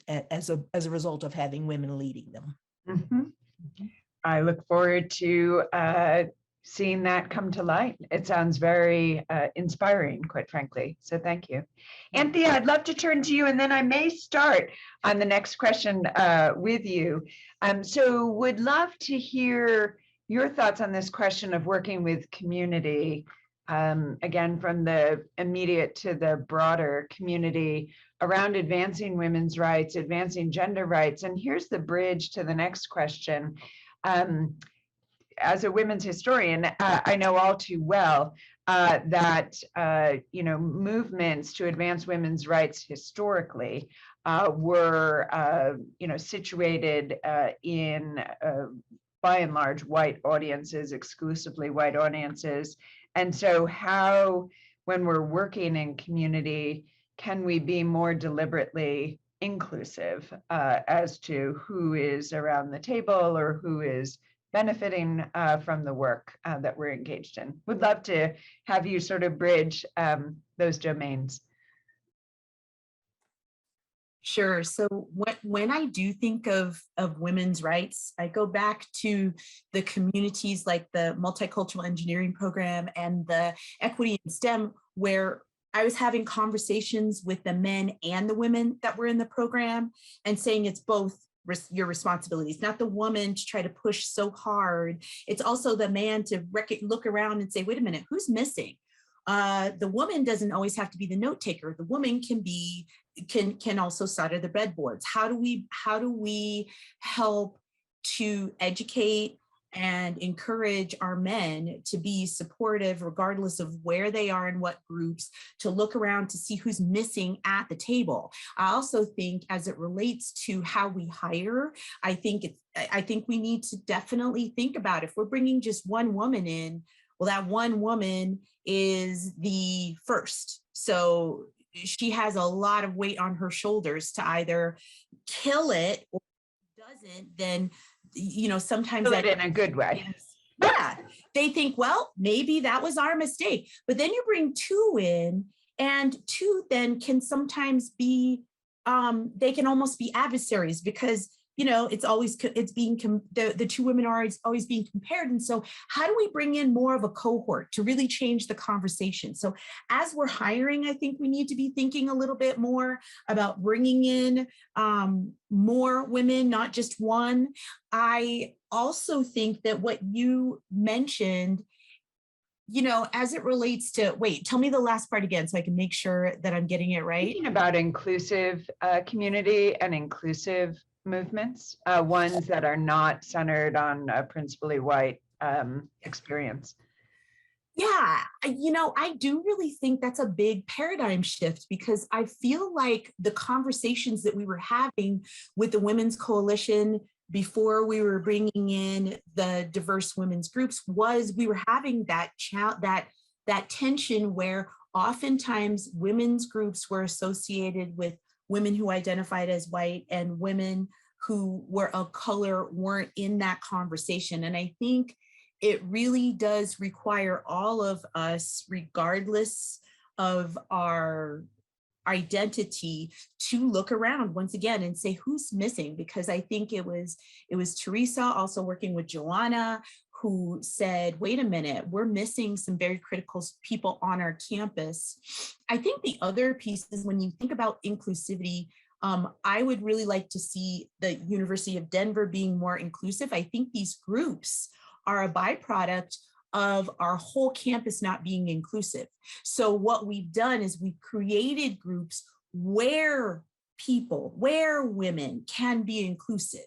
Speaker 5: As a result of having women leading them.
Speaker 2: Mm-hmm. I look forward to seeing that come to light. It sounds very inspiring, quite frankly. So thank you. Anthea, I'd love to turn to you, and then I may start on the next question with you. So would love to hear your thoughts on this question of working with community, again, from the immediate to the broader community around advancing women's rights, advancing gender rights. And here's the bridge to the next question. As a women's historian, I know all too well that movements to advance women's rights historically were situated in by and large white audiences, exclusively white audiences. And so how, when we're working in community, can we be more deliberately inclusive as to who is around the table or who is benefiting from the work that we're engaged in? Would love to have you sort of bridge those domains.
Speaker 4: Sure. So when I do think of women's rights, I go back to the communities like the multicultural engineering program and the equity in STEM, where I was having conversations with the men and the women that were in the program and saying it's both your responsibility. It's not the woman to try to push so hard. It's also the man to look around and say, wait a minute, who's missing? The woman doesn't always have to be the note taker. The woman can also solder the breadboards. How do we help to educate and encourage our men to be supportive regardless of where they are and what groups, to look around to see who's missing at the table? I also think as it relates to how we hire, I think we need to definitely think about if we're bringing just one woman in, well, that one woman is the first. So she has a lot of weight on her shoulders to either kill it or doesn't, then sometimes
Speaker 2: that in a good way.
Speaker 4: Yeah, they think, well, maybe that was our mistake. But then you bring two in, and two then can sometimes be, they can almost be adversaries because the two women are always being compared. And so how do we bring in more of a cohort to really change the conversation? So as we're hiring, I think we need to be thinking a little bit more about bringing in more women, not just one. I also think that what you mentioned, as it relates to, wait, tell me the last part again so I can make sure that I'm getting it right.
Speaker 2: Thinking about inclusive community and inclusive movements, ones that are not centered on a principally white experience.
Speaker 4: Yeah, I do really think that's a big paradigm shift, because I feel like the conversations that we were having with the Women's Coalition before we were bringing in the diverse women's groups was we were having that tension where oftentimes women's groups were associated with women who identified as white, and women who were of color weren't in that conversation. And I think it really does require all of us, regardless of our identity, to look around once again and say, who's missing? Because I think it was Teresa, also working with Joanna, who said, wait a minute, we're missing some very critical people on our campus. I think the other piece is, when you think about inclusivity, I would really like to see the University of Denver being more inclusive. I think these groups are a byproduct of our whole campus not being inclusive. So what we've done is we've created groups where women can be inclusive,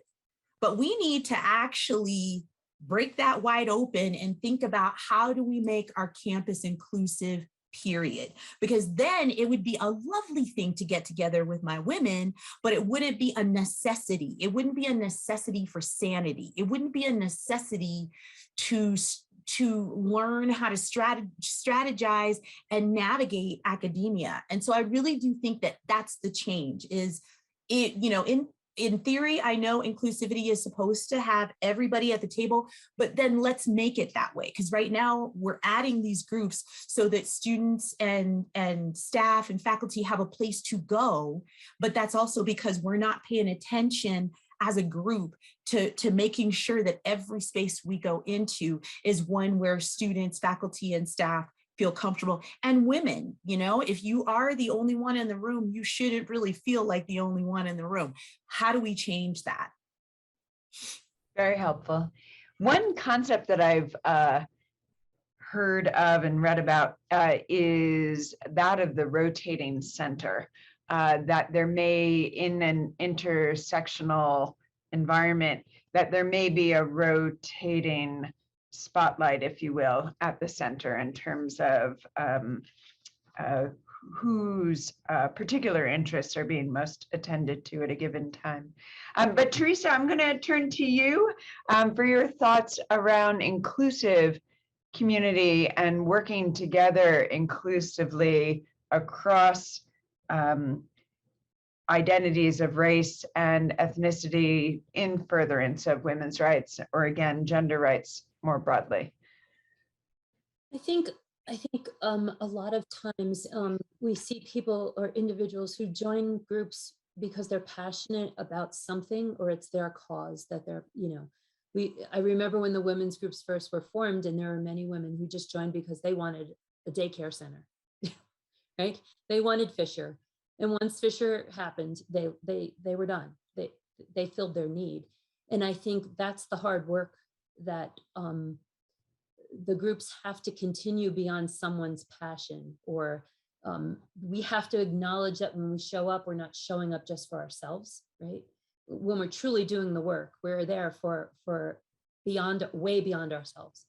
Speaker 4: but we need to actually break that wide open and think about, how do we make our campus inclusive, period? Because then it would be a lovely thing to get together with my women, but it wouldn't be a necessity. It wouldn't be a necessity for sanity. It wouldn't be a necessity to learn how to strategize and navigate academia. And so I really do think that that's the change. In theory, I know inclusivity is supposed to have everybody at the table, but then let's make it that way. Because right now we're adding these groups so that students and staff and faculty have a place to go. But that's also because we're not paying attention as a group to making sure that every space we go into is one where students, faculty, and staff feel comfortable. And women, if you are the only one in the room, you shouldn't really feel like the only one in the room. How do we change that?
Speaker 2: Very helpful. One concept that I've heard of and read about is that of the rotating center, that there may, in an intersectional environment, that there may be a rotating spotlight, if you will, at the center in terms of whose particular interests are being most attended to at a given time. But Teresa, I'm going to turn to you for your thoughts around inclusive community and working together inclusively across identities of race and ethnicity in furtherance of women's rights, or again, gender rights more broadly.
Speaker 6: I think a lot of times we see people or individuals who join groups because they're passionate about something, or it's their cause that they're, I remember when the women's groups first were formed, and there were many women who just joined because they wanted a daycare center, right? They wanted Fisher. And once Fisher happened, they were done. They filled their need. And I think that's the hard work that the groups have to continue beyond someone's passion, or we have to acknowledge that when we show up, we're not showing up just for ourselves, right? When we're truly doing the work, we're there for way beyond ourselves.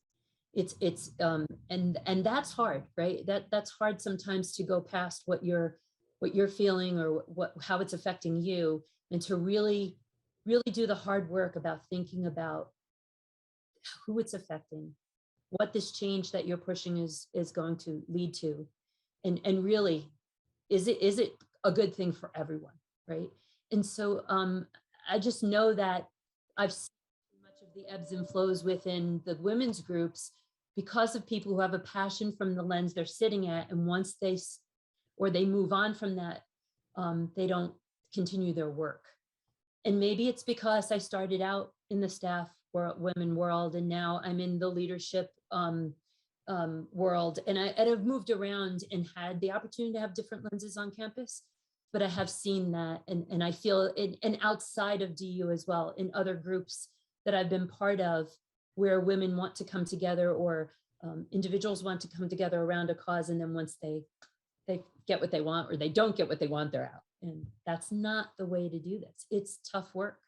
Speaker 6: And that's hard, right? That's hard sometimes to go past what you're feeling or how it's affecting you, and to really do the hard work about thinking about who it's affecting, what this change that you're pushing is going to lead to, and really, is it a good thing for everyone, right? And so I just know that I've seen much of the ebbs and flows within the women's groups because of people who have a passion from the lens they're sitting at, and once they move on from that, they don't continue their work. And maybe it's because I started out in the staff women world, and now I'm in the leadership world, and I've moved around and had the opportunity to have different lenses on campus, but I have seen that, and I feel it, and outside of DU as well, in other groups that I've been part of, where women want to come together, or individuals want to come together around a cause, and then once they get what they want, or they don't get what they want, they're out. And that's not the way to do this. It's tough work.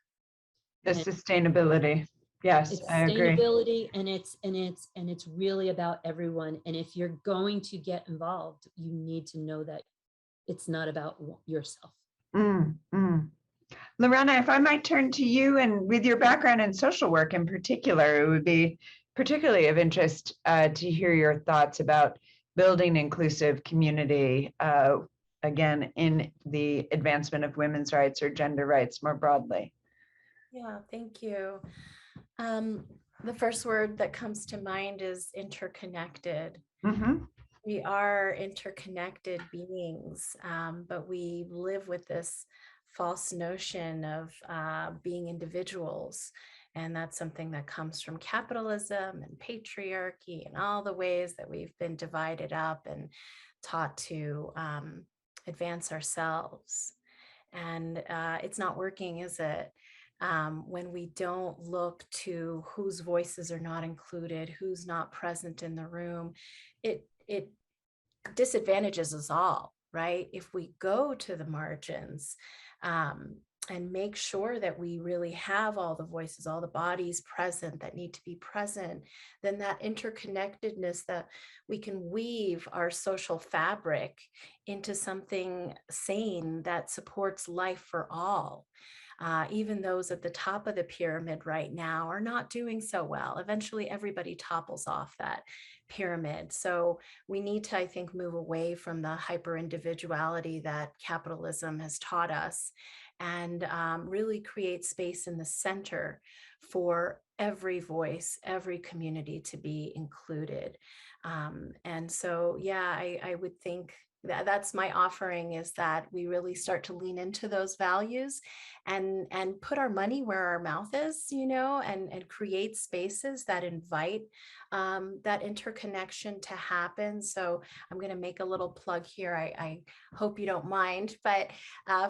Speaker 2: The sustainability. Yes,
Speaker 6: It's
Speaker 2: I agree.
Speaker 6: sustainability, and it's really about everyone. And if you're going to get involved, you need to know that it's not about yourself.
Speaker 2: Lorena, if I might turn to you, and with your background in social work in particular, it would be particularly of interest to hear your thoughts about building inclusive community, again, in the advancement of women's rights or gender rights more broadly.
Speaker 3: Yeah, thank you. The first word that comes to mind is interconnected. We are interconnected beings, but we live with this false notion of being individuals. And that's something that comes from capitalism and patriarchy and all the ways that we've been divided up and taught to advance ourselves. And it's not working, is it? When we don't look to whose voices are not included, who's not present in the room, it disadvantages us all, right? If we go to the margins and make sure that we really have all the voices, all the bodies present that need to be present, then that interconnectedness, that we can weave our social fabric into something sane that supports life for all. Even those at the top of the pyramid right now are not doing so well. Eventually, everybody topples off that pyramid. So we need to, I think, move away from the hyper individuality that capitalism has taught us, and really create space in the center for every voice, every community to be included. And so, yeah, I would think that's my offering, is that we really start to lean into those values and put our money where our mouth is, and create spaces that invite that interconnection to happen. So I'm going to make a little plug here. I hope you don't mind, but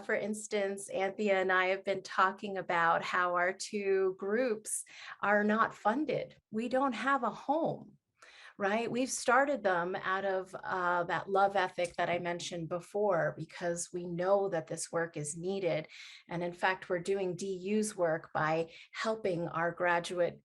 Speaker 3: for instance, Anthea and I have been talking about how our two groups are not funded. We don't have a home. Right? We've started them out of that love ethic that I mentioned before, because we know that this work is needed. And in fact, we're doing DU's work by helping our graduate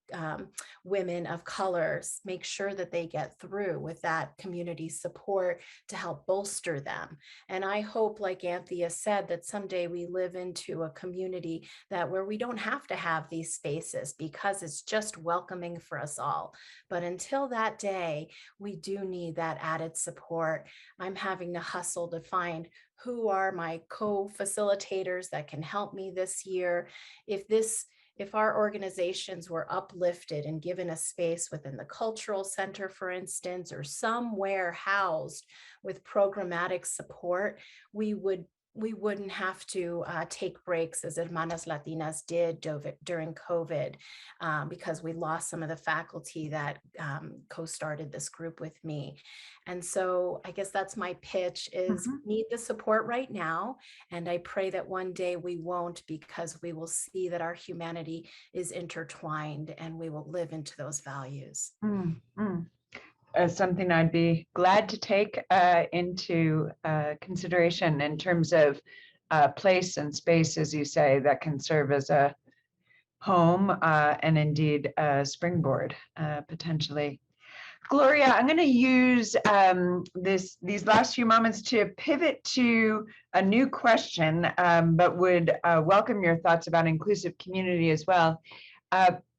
Speaker 3: women of colors make sure that they get through with that community support to help bolster them. And I hope, like Anthea said, that someday we live into a community where we don't have to have these spaces, because it's just welcoming for us all. But until that day, we do need that added support. I'm having to hustle to find who are my co-facilitators that can help me this year. If our organizations were uplifted and given a space within the cultural center, for instance, or somewhere housed with programmatic support, we wouldn't have to take breaks as Hermanas Latinas did during COVID, because we lost some of the faculty that co-started this group with me. And so I guess that's my pitch, is we need the support right now. And I pray that one day we won't, because we will see that our humanity is intertwined and we will live into those values.
Speaker 2: Something I'd be glad to take into consideration in terms of place and space, as you say, that can serve as a home and indeed a springboard potentially. Gloria, I'm going to use these last few moments to pivot to a new question, but would welcome your thoughts about inclusive community as well.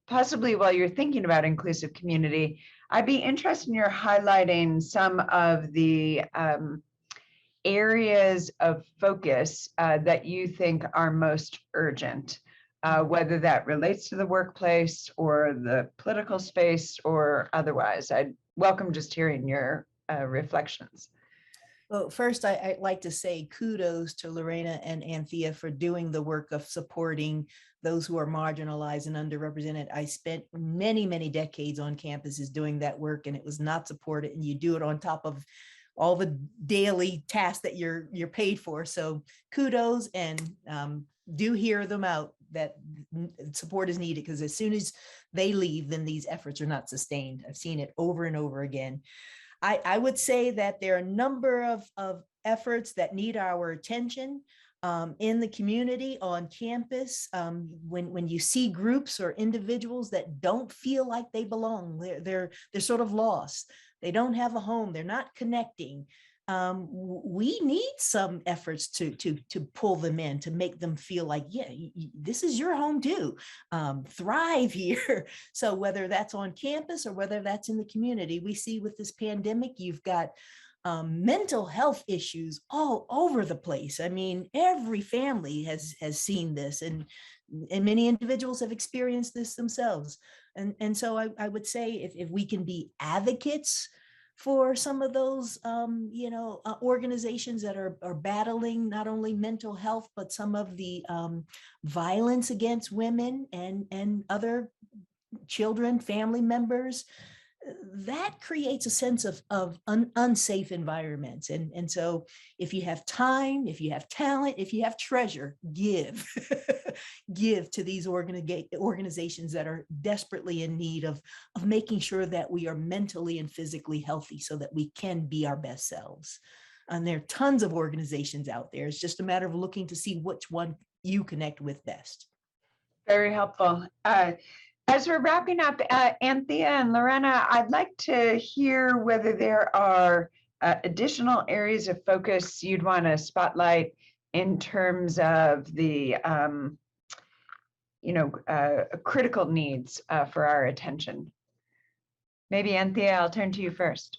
Speaker 2: Possibly while you're thinking about inclusive community, I'd be interested in your highlighting some of the areas of focus that you think are most urgent, whether that relates to the workplace or the political space or otherwise. I'd welcome just hearing your reflections.
Speaker 5: Well, first, I'd like to say kudos to Lorena and Anthea for doing the work of supporting those who are marginalized and underrepresented. I spent many, many decades on campuses doing that work, and it was not supported, and you do it on top of all the daily tasks that you're paid for. So kudos, and do hear them out that support is needed, because as soon as they leave, then these efforts are not sustained. I've seen it over and over again. I would say that there are a number of efforts that need our attention in the community, on campus. When you see groups or individuals that don't feel like they belong, they're sort of lost. They don't have a home. They're not connecting. We need some efforts to pull them in, to make them feel like, yeah, this is your home too. Thrive here. So whether that's on campus or whether that's in the community, we see with this pandemic, you've got mental health issues all over the place. I mean, every family has seen this, and many individuals have experienced this themselves. And so I would say if we can be advocates for some of those, organizations that are battling not only mental health, but some of the violence against women and other children, family members, that creates a sense of unsafe environments. And so if you have time, if you have talent, if you have treasure, give, give to these organizations that are desperately in need of making sure that we are mentally and physically healthy so that we can be our best selves. And there are tons of organizations out there. It's just a matter of looking to see which one you connect with best.
Speaker 2: Very helpful. As we're wrapping up, Anthea and Lorena, I'd like to hear whether there are additional areas of focus you'd want to spotlight in terms of the, critical needs for our attention. Maybe Anthea, I'll turn to you first.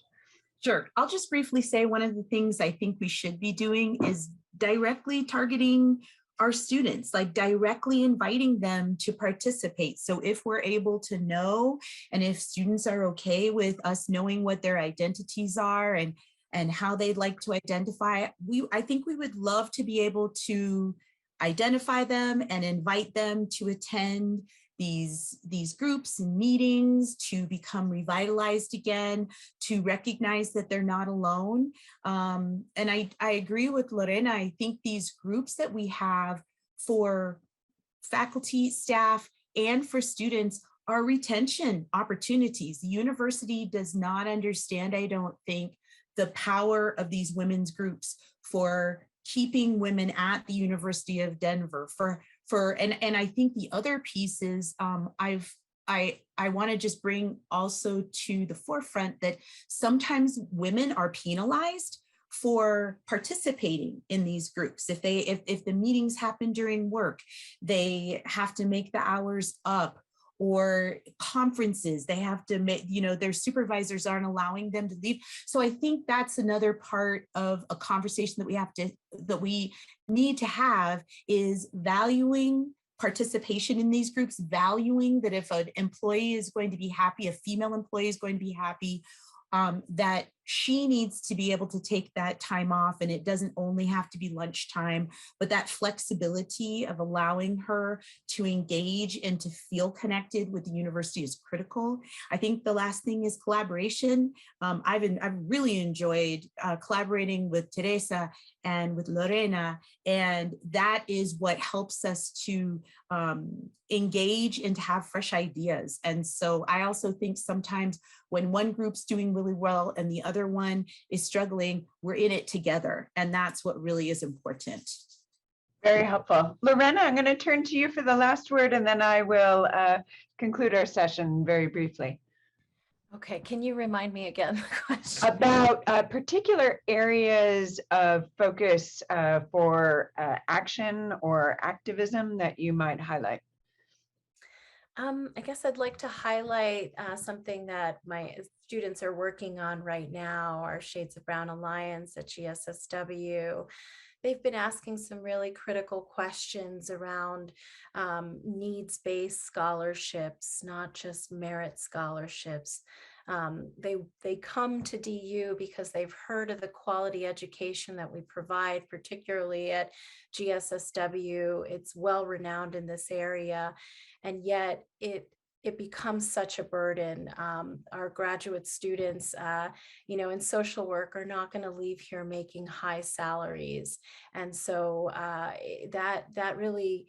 Speaker 4: Sure. I'll just briefly say one of the things I think we should be doing is directly targeting our students, like directly inviting them to participate. So if we're able to know, and if students are okay with us knowing what their identities are and how they'd like to identify, I think we would love to be able to identify them and invite them to attend these groups and meetings, to become revitalized again, to recognize that they're not alone. And I agree with Lorena. I think these groups that we have for faculty, staff, and for students are retention opportunities. The university does not understand, I don't think, the power of these women's groups for keeping women at the University of Denver, and I think the other piece is I want to just bring also to the forefront that sometimes women are penalized for participating in these groups. If the meetings happen during work, they have to make the hours up, or conferences, they have to make, their supervisors aren't allowing them to leave. So I think that's another part of a conversation that we need to have, is valuing participation in these groups, valuing that if an employee is going to be happy, a female employee is going to be happy, that she needs to be able to take that time off, and it doesn't only have to be lunchtime, but that flexibility of allowing her to engage and to feel connected with the university is critical. I think the last thing is collaboration. I've really enjoyed collaborating with Teresa and with Lorena, and that is what helps us to engage and to have fresh ideas. And so I also think sometimes when one group's doing really well and the other one is struggling, we're in it together. And that's what really is important.
Speaker 2: Very helpful. Lorena, I'm going to turn to you for the last word, and then I will conclude our session very briefly.
Speaker 3: Okay, can you remind me again the question?
Speaker 2: About particular areas of focus for action or activism that you might highlight.
Speaker 3: I guess I'd like to highlight something that my students are working on right now, our Shades of Brown Alliance at GSSW. They've been asking some really critical questions around needs-based scholarships, not just merit scholarships. They come to DU because they've heard of the quality education that we provide, particularly at GSSW. It's well renowned in this area, and yet it becomes such a burden. Our graduate students, in social work are not going to leave here making high salaries. And so that really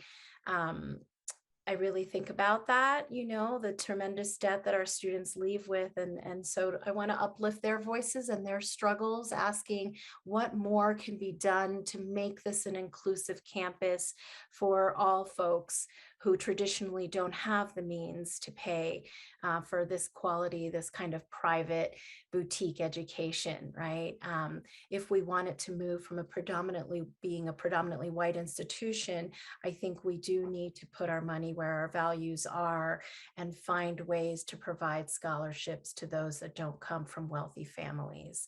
Speaker 3: I really think about that, you know, the tremendous debt that our students leave with. And so I want to uplift their voices and their struggles, asking what more can be done to make this an inclusive campus for all folks who traditionally don't have the means to pay for this quality, this kind of private boutique education, right? If we want it to move from being a predominantly white institution, I think we do need to put our money where our values are and find ways to provide scholarships to those that don't come from wealthy families.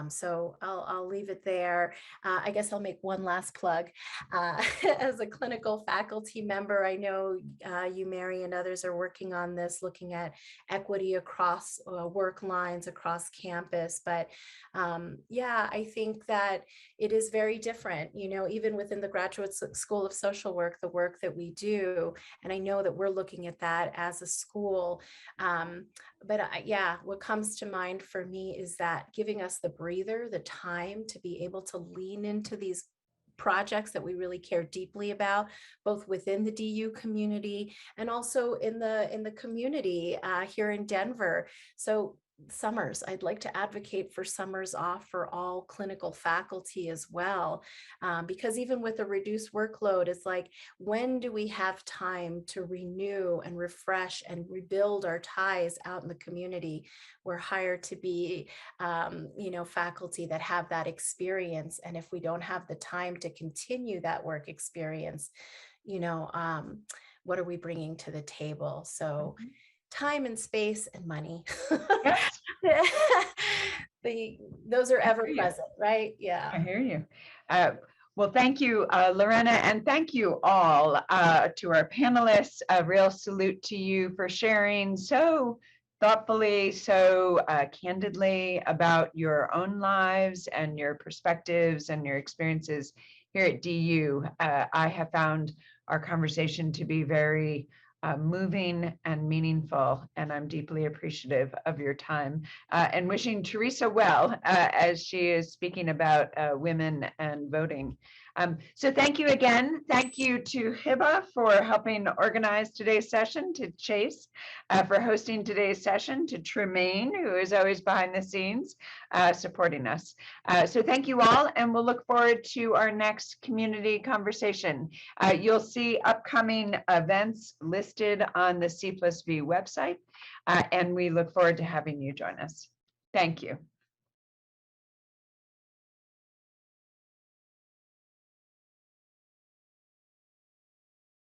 Speaker 3: So I'll leave it there. I guess I'll make one last plug. As a clinical faculty member, I know you, Mary, and others are working on this, looking at equity across work lines across campus. But yeah, I think that it is very different, you know, even within the Graduate School of Social Work, the work that we do. And I know that we're looking at that as a school. But yeah, what comes to mind for me is that giving us the breather, the time to be able to lean into these projects that we really care deeply about, both within the DU community and also in the community here in Denver. So summers, I'd like to advocate for summers off for all clinical faculty as well, because even with a reduced workload, it's like, when do we have time to renew and refresh and rebuild our ties out in the community? We're hired to be, you know, faculty that have that experience. And if we don't have the time to continue that work experience, you know, what are we bringing to the table? So time and space and money.
Speaker 2: Yes.
Speaker 3: Those are ever present, right? Yeah.
Speaker 2: I hear you. Well, thank you, Lorena, and thank you all to our panelists. A real salute to you for sharing so thoughtfully, so candidly about your own lives and your perspectives and your experiences here at DU. I have found our conversation to be very moving and meaningful, and I'm deeply appreciative of your time and wishing Teresa well as she is speaking about women and voting. So thank you again. Thank you to Hiba for helping organize today's session, to Chase for hosting today's session, to Tremaine, who is always behind the scenes supporting us. So thank you all, and we'll look forward to our next community conversation. You'll see upcoming events listed on the C+V website, and we look forward to having you join us. Thank you.